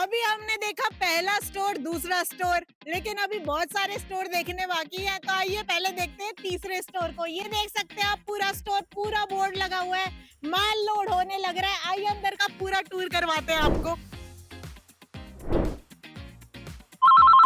अभी हमने देखा पहला स्टोर, दूसरा स्टोर, लेकिन अभी बहुत सारे स्टोर देखने बाकी हैं। तो आइए पहले देखते हैं तीसरे स्टोर को। ये देख सकते हैं आप, पूरा स्टोर, पूरा बोर्ड लगा हुआ है, माल लोड होने लग रहा है। आइए अंदर का पूरा टूर करवाते हैं आपको।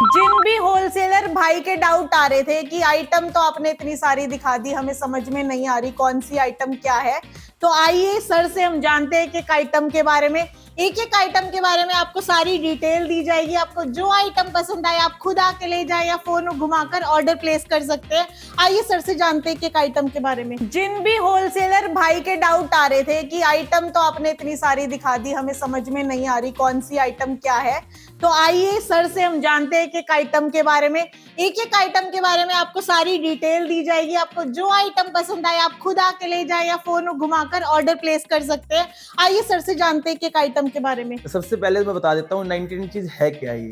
जिन भी होलसेलर भाई के डाउट आ रहे थे कि आइटम तो आपने इतनी सारी दिखा दी, हमें समझ में नहीं आ रही कौन सी आइटम क्या है, तो आइए सर से हम जानते हैं कि आइटम के बारे में, एक एक आइटम के बारे में आपको सारी डिटेल दी जाएगी। आपको जो आइटम पसंद आए आप खुद आके ले जाए या फोन घुमाकर ऑर्डर प्लेस कर सकते हैं। आइए सर से जानते हैं कि आइटम के बारे में। जिन भी होलसेलर भाई के डाउट आ रहे थे कि आइटम तो आपने इतनी सारी दिखा दी, हमें समझ में नहीं आ रही कौन सी आइटम क्या है, तो आइए सर से हम जानते हैं कि आइटम के बारे में, एक एक आइटम के बारे में आपको सारी डिटेल दी जाएगी। आपको जो आइटम पसंद आए आप खुद आके ले जाए या फोन घुमाकर ऑर्डर प्लेस कर सकते हैं। आइए सर से जानते हैं कि आइटम के बारे में। सबसे पहले मैं बता देता हूँ 99 चीज है क्या ये।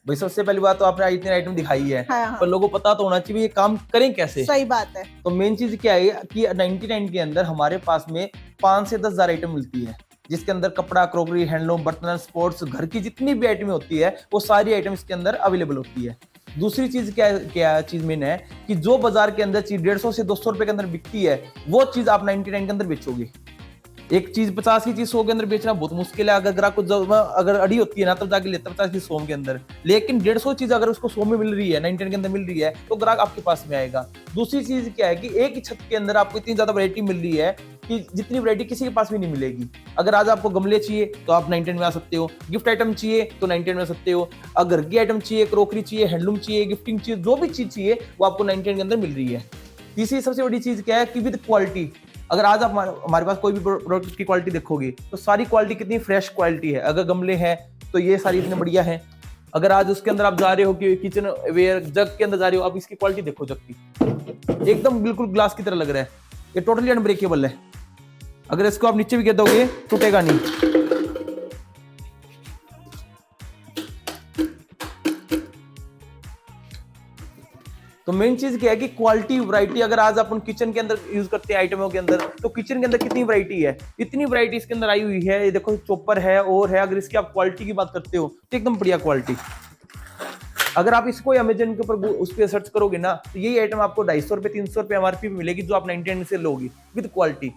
भाई सबसे पहली बात तो आपने इतने आइटम दिखाई है, हाँ। पर लोगों को पता तो होना चाहिए ये काम करें कैसे। सही बात है। तो मेन चीज क्या है कि 99 के अंदर हमारे पास में 5 से 10 हजार आइटम मिलती है, जिसके अंदर कपड़ा, क्रॉकरी, हैंडलूम, बर्तन, स्पोर्ट्स, घर की जितनी भी आइटम होती है वो सारी आइटम इसके अंदर अवेलेबल होती है। दूसरी चीज क्या चीज मेन है कि जो बाजार के अंदर चीज 150 से 200 रुपए के अंदर बिकती है वो चीज आप 99 के अंदर बेचोगे। एक चीज 50 की चीज 100 के अंदर बेचना बहुत मुश्किल है। अगर ग्राहक को अगर अड़ी होती है ना तब जाके लेता 50 की 100 के अंदर, लेकिन 150 चीज अगर उसको 100 में मिल रही है, 99 के अंदर मिल रही है, तो ग्राहक आपके पास में आएगा। दूसरी चीज क्या है कि एक ही छत के अंदर आपको इतनी ज्यादा वैरायटी मिल रही है कि जितनी वैरायटी किसी के पास भी नहीं मिलेगी। अगर आज आपको गमले चाहिए तो आप 99 में आ सकते हो, गिफ्ट आइटम चाहिए तो 99 में आ सकते हो, अगर घर की आइटम चाहिए, क्रॉकरी चाहिए, हैंडलूम चाहिए, गिफ्टिंग चाहिए, जो भी चीज चाहिए वो आपको 99 के अंदर मिल रही है। तीसरी सबसे बड़ी चीज क्या है कि विद क्वालिटी। अगर आज आप हमारे पास कोई भी प्रोडक्ट की क्वालिटी देखोगे तो सारी क्वालिटी कितनी फ्रेश क्वालिटी है। अगर गमले हैं तो ये सारी इतने बढ़िया है। अगर आज उसके अंदर आप जा रहे हो कि किचन वेयर जग के अंदर जा रहे हो, आप इसकी क्वालिटी देखो, जग की एकदम बिल्कुल ग्लास की तरह लग रहा है, ये टोटली अनब्रेकेबल है। अगर इसको आप नीचे भी गिर दोगे टूटेगा नहीं। तो मेन चीज क्या है कि क्वालिटी, वैरायटी। अगर आज अपन किचन के अंदर यूज करते हैं आइटमों के अंदर, तो किचन के अंदर कितनी वैरायटी है, इतनी वैरायटी इसके अंदर आई हुई है। ये देखो चॉपर है और है। अगर इसकी आप क्वालिटी की बात करते हो तो एकदम बढ़िया क्वालिटी। अगर आप इसको अमेजन के ऊपर उस पर सर्च करोगे ना तो यही आइटम आपको 250 रुपए 300 रुपए एमआरपी पे मिलेगी, जो आप 99 से लोगी विद क्वालिटी।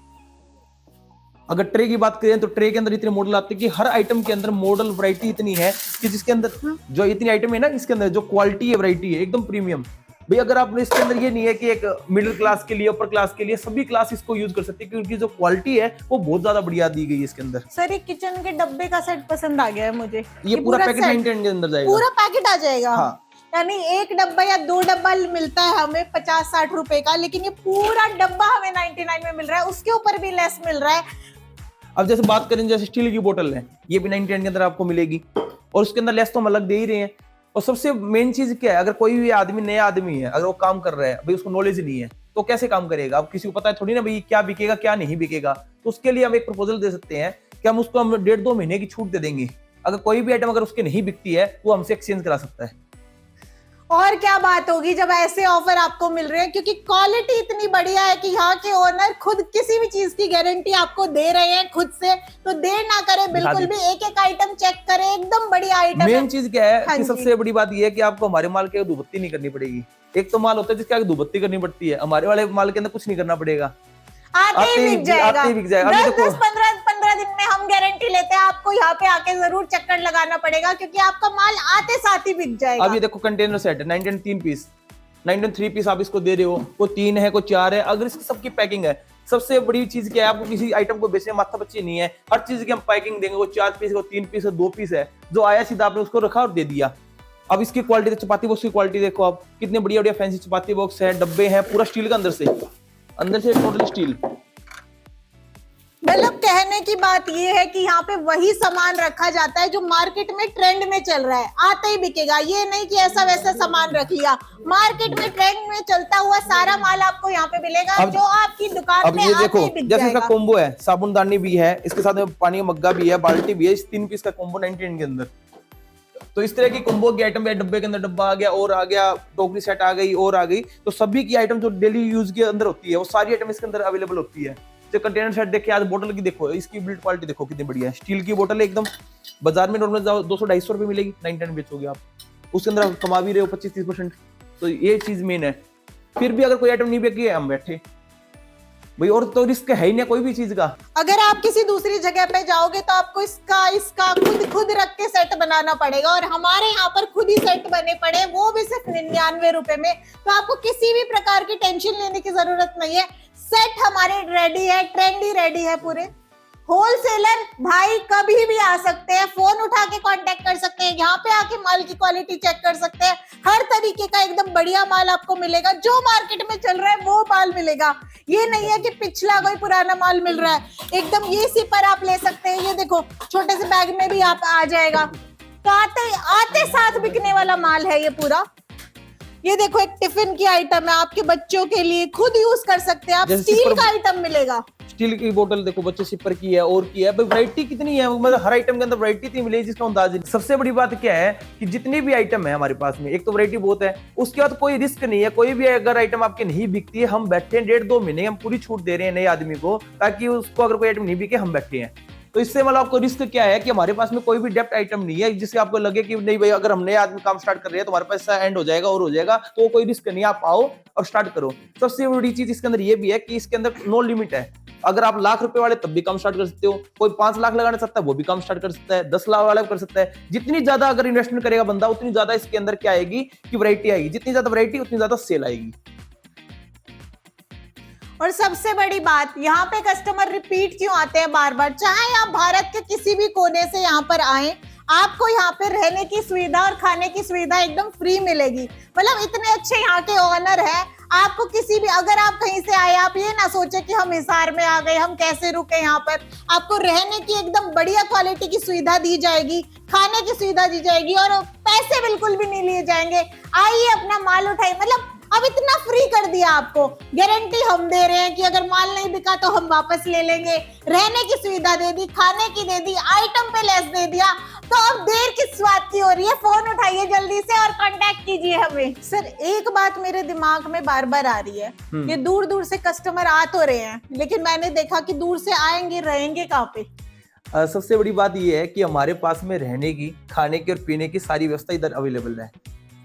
अगर ट्रे की बात करें तो ट्रे के अंदर इतने मॉडल आते हैं कि हर आइटम के अंदर मॉडल वैरायटी इतनी है कि जिसके अंदर जो इतनी आइटम है ना, इसके अंदर जो क्वालिटी है, वैरायटी है, एकदम प्रीमियम। भाई अगर आपने इसके अंदर ये नहीं है कि एक मिडिल क्लास के लिए, अपर क्लास के लिए, सभी क्लास इसको यूज कर सकते हैं, क्योंकि जो क्वालिटी है वो बहुत ज्यादा बढ़िया दी गई है इसके अंदर। सर एक किचन के डब्बे का सेट पसंद आ गया है मुझे। ये पूरा पैकेट 99 के अंदर जाएगा, पूरा पैकेट आ जाएगा। हाँ। यानी एक डब्बा या 2 डब्बा मिलता है हमें 50-60 रुपए का, लेकिन ये पूरा डब्बा हमें 99 में मिल रहा है, उसके ऊपर भी लेस मिल रहा है। अब जैसे बात करें, जैसे स्टील की बोतल है, ये भी 99 के अंदर आपको मिलेगी, और उसके अंदर लेस तो हम अलग दे ही रहे हैं। और सबसे मेन चीज क्या है, अगर कोई भी आदमी, नया आदमी है, अगर वो काम कर रहा है, भाई उसको नॉलेज नहीं है तो कैसे काम करेगा। अब किसी को पता है थोड़ी ना भाई क्या बिकेगा क्या नहीं बिकेगा। तो उसके लिए हम एक प्रपोजल दे सकते हैं कि हम उसको 1.5-2 महीने की छूट दे देंगे। अगर कोई भी आइटम अगर उसके नहीं बिकती है वो हमसे एक्सचेंज करा सकता है। और क्या बात होगी जब ऐसे ऑफर आपको मिल रहे हैं, क्योंकि क्वालिटी इतनी बढ़िया है कि यहाँ के ओनर खुद किसी भी चीज की गारंटी आपको दे रहे हैं खुद से। तो देर ना करें बिल्कुल भी, एक एक आइटम चेक करें, एकदम बढ़िया आइटम है। मेन चीज क्या है कि सबसे बड़ी बात यह है कि आपको हमारे माल के धूपबत्ती नहीं करनी पड़ेगी। एक तो माल होता है जिसके आगे धूपबत्ती करनी पड़ती है, हमारे वाले माल के अंदर कुछ नहीं करना पड़ेगा, आते ही बिक जाएगा। 10-15 दिन में हम गारंटी लेते हैं। आपको यहाँ पे आके जरूर चक्कर लगाना पड़ेगा, क्योंकि आपका माल आते साथ ही बिक जाएगा। अब ये देखो कंटेनर सेट है 99 3 पीस, 99 3 पीस आप इसको दे रहे हो, कोई 3 है कोई 4 है। अगर इसकी सबकी पैकिंग है, सबसे बड़ी चीज क्या है, आपको किसी आइटम को बेचने माथा पच्ची नहीं है, हर चीज की हम पैकिंग देंगे। वो 4 पीस, वो 3 पीस है, 2 पीस है, जो आया सीधा आपने उसको रखा और दे दिया। अब इसकी क्वालिटी, चपाती बॉक्स की क्वालिटी देखो आप, कितने बढ़िया बढ़िया फैंसी चपाती बॉक्स है, डब्बे हैं, पूरा स्टील का, अंदर से टोटली स्टील। मतलब कहने की बात ये है कि यहाँ पे वही सामान रखा जाता है जो मार्केट में ट्रेंड में चल रहा है, आते ही बिकेगा। ये नहीं कि ऐसा वैसा सामान रख लिया, मार्केट में ट्रेंड में चलता हुआ सारा माल आपको यहाँ पे मिलेगा, जो आपकी दुकान में आते ही बिक जैसे जाएगा। इसका कोम्बो है, साबुनदानी भी है, इसके साथ में पानी का मग्गा भी है, बाल्टी भी है, इस 3 पीस का कोम्बो 99 के अंदर। तो इस तरह की कोम्बो की आइटम है, डब्बे के अंदर डब्बा आ गया और आ गया, टोकरी सेट आ गई और आ गई। तो सभी की आइटम जो डेली यूज के अंदर होती है वो सारी आइटम इसके अंदर अवेलेबल होती है। जो कंटेनर सेट देखे, आज बोतल की देखो, इसकी बिल्ड क्वालिटी देखो कितनी बढ़िया है। स्टील की बोतल एकदम, बाजार में नॉर्मल जाओ 200-250 रुपए मिलेगी, 99 बेचोगे आप, उसके अंदर आप कमा भी रहे हो 25-30%। तो ये चीज मेन है। फिर भी अगर कोई आइटम नहीं बिकी है, हम बैठे भाई, और तो रिस्क है ही नहीं कोई भी चीज का। अगर आप किसी दूसरी जगह पे जाओगे तो आपको इसका खुद रख के सेट बनाना पड़ेगा, और हमारे यहाँ पर खुद ही सेट बने पड़े, वो भी सिर्फ 99 रुपए में। तो आपको किसी भी प्रकार की टेंशन लेने की जरूरत नहीं है। सेट हमारे रेडी है, ट्रेंडी रेडी है पूरे। होलसेलर भाई कभी भी आ सकते हैं, फोन उठा के कांटेक्ट कर सकते हैं, यहाँ पे आके माल की क्वालिटी चेक कर सकते हैं। हर तरीके का एकदम बढ़िया माल आपको मिलेगा, जो मार्केट में चल रहा है वो माल मिलेगा। ये नहीं है कि पिछला कोई पुराना माल मिल रहा है, एकदम ये सिपर आप ले सकते हैं। ये देखो छोटे से बैग में भी आप आ जाएगा, तो आते साथ बिकने वाला माल है ये पूरा। ये देखो एक टिफिन की आइटम है, आपके बच्चों के लिए खुद यूज कर सकते हैं आप। स्टील का आइटम मिलेगा, स्टील की बोतल देखो, बच्चे सिपर की है और की है भाई, वैरायटी कितनी है, मतलब हर आइटम के अंदर वैरायटी इतनी मिलेगी जिसका अंदाज नहीं। सबसे बड़ी बात क्या है कि जितनी भी आइटम है हमारे पास में, एक तो वैरायटी बहुत है, उसके बाद कोई रिस्क नहीं है। कोई भी अगर आइटम आपके नहीं बिकती है, हम बैठे हैं 1.5-2 महीने, हम पूरी छूट दे रहे हैं नए आदमी को, ताकि उसको अगर कोई आइटम नहीं बिके, हम बैठे हैं। तो इससे मतलब आपको रिस्क क्या है कि हमारे पास में कोई भी डेप्ट आइटम नहीं है जिससे आपको लगे कि नहीं भाई, अगर हम नए आदमी काम स्टार्ट कर रहे हैं तो हमारे पास एंड हो जाएगा और हो जाएगा, तो कोई रिस्क नहीं। आप आओ और स्टार्ट करो। सबसे बड़ी चीज इसके अंदर ये भी है कि इसके अंदर नो लिमिट है। अगर आप लाख रुपए वाले तब भी काम स्टार्ट कर सकते हो, कोई 5 लाख लगाना चाहता है वो भी काम स्टार्ट कर सकता है, 10 लाख वाला भी कर सकता है। जितनी ज्यादा अगर इन्वेस्टमेंट करेगा बंदा, उतनी ज्यादा इसके अंदर क्या आएगी कि वैरायटी आएगी, जितनी ज्यादा वैरायटी उतनी ज्यादा सेल आएगी। और सबसे बड़ी बात, यहाँ पे कस्टमर रिपीट क्यों आते हैं बार बार, चाहे आप भारत के किसी भी कोने से यहाँ पर आए, आपको यहाँ पे रहने की सुविधा और खाने की सुविधा एकदम फ्री मिलेगी। मतलब इतने अच्छे यहाँ के ओनर है, आपको किसी भी, अगर आप कहीं से आए, आप ये ना सोचे कि हम हिसार में आ गए, हम कैसे रुके यहाँ पर। आपको रहने की एकदम बढ़िया क्वालिटी की सुविधा दी जाएगी, खाने की सुविधा दी जाएगी, और पैसे बिल्कुल भी नहीं लिए जाएंगे। आइए अपना माल उठाइए। मतलब अब इतना फ्री कर दिया आपको, गारंटी हम दे रहे हैं कि अगर माल नहीं बिका तो हम वापस ले लेंगे, रहने की सुविधा दे दी, खाने की दे दी, आइटम पे लेस दे दिया। तो अब देर किस बात की हो रही है, फोन उठाइए जल्दी से और कांटेक्ट कीजिए हमें। सर एक बात मेरे दिमाग में बार बार आ रही है, ये दूर दूर से कस्टमर आ तो रहे हैं, लेकिन मैंने देखा कि दूर से आएंगे, रहेंगे कहाँ पे? सबसे बड़ी बात यह है कि हमारे पास में रहने की, खाने की और पीने की सारी व्यवस्था इधर अवेलेबल है।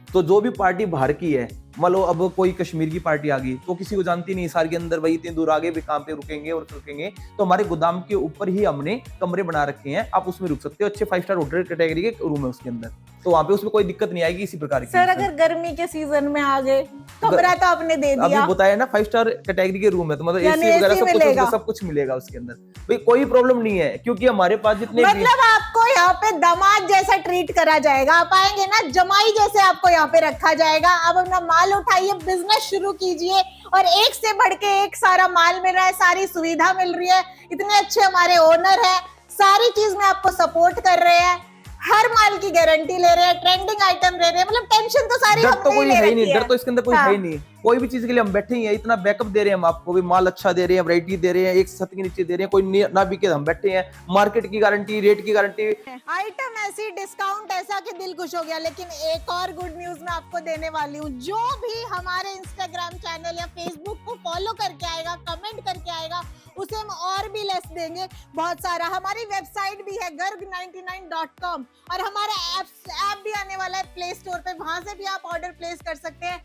तो जो भी पार्टी बाहर की है, मान लो अब कोई कश्मीर की पार्टी आ गई, तो किसी को जानती नहीं हिसार के अंदर भाई इतनी दूर आगे भी कहाँ पे रुकेंगे और रुकेंगे, तो हमारे गोदाम के ऊपर ही हमने कमरे बना रखे हैं, आप उसमें रुक सकते हो। अच्छे 5 स्टार होटल कैटेगरी के रूम है उसके अंदर, तो वहाँ पे उसमें कोई दिक्कत नहीं आएगी इसी प्रकार की। सर अगर गर्मी के सीजन में आ गए, कमरा तो आपने दे दिया, अभी बताया ना 5 स्टार कैटेगरी के रूम है, तो मतलब एसी वगैरह सब कुछ मिलेगा उसके अंदर, भाई कोई प्रॉब्लम नहीं है, क्योंकि हमारे पास जितने मतलब आपको यहाँ पे दामाद जैसा ट्रीट करा जाएगा। आप आएंगे ना, जमाई जैसे आपको यहाँ पे रखा जाएगा। आप अपना माल उठाइए, बिजनेस शुरू कीजिए, और एक से बढ़ के एक सारा माल मिल रहा है, सारी सुविधा मिल रही है, इतने अच्छे हमारे ओनर है, सारी चीज में आपको सपोर्ट कर रहे हैं, हर माल की गारंटी ले रहे हैं, ट्रेंडिंग आइटम ले रहे हैं। मतलब टेंशन तो सारी हमने ही ले रखी है। डर तो इसके अंदर कोई है ही नहीं, कोई भी चीज के लिए हम बैठे ही हैं, इतना बैकअप दे रहे हैं हम आपको भी, माल अच्छा दे रहे हैं, वैरायटी दे रहे हैं, एक छत के नीचे दे रहे हैं, कोई ना बिके हम बैठे हैं, मार्केट की गारंटी, रेट की गारंटी, आइटम ऐसी, डिस्काउंट ऐसा कि दिल खुश हो गया। लेकिन एक और गुड न्यूज मैं आपको देने वाली हूँ, जो भी हमारे इंस्टाग्राम चैनल या फेसबुक को फॉलो करके आएगा, कमेंट करके आएगा, उसे हम और भी लेस देंगे बहुत सारा। हमारी वेबसाइट भी है गर्ग99.com, और हमारा ऐप भी आने वाला है प्ले स्टोर पे, वहां से भी आप ऑर्डर प्लेस कर सकते हैं।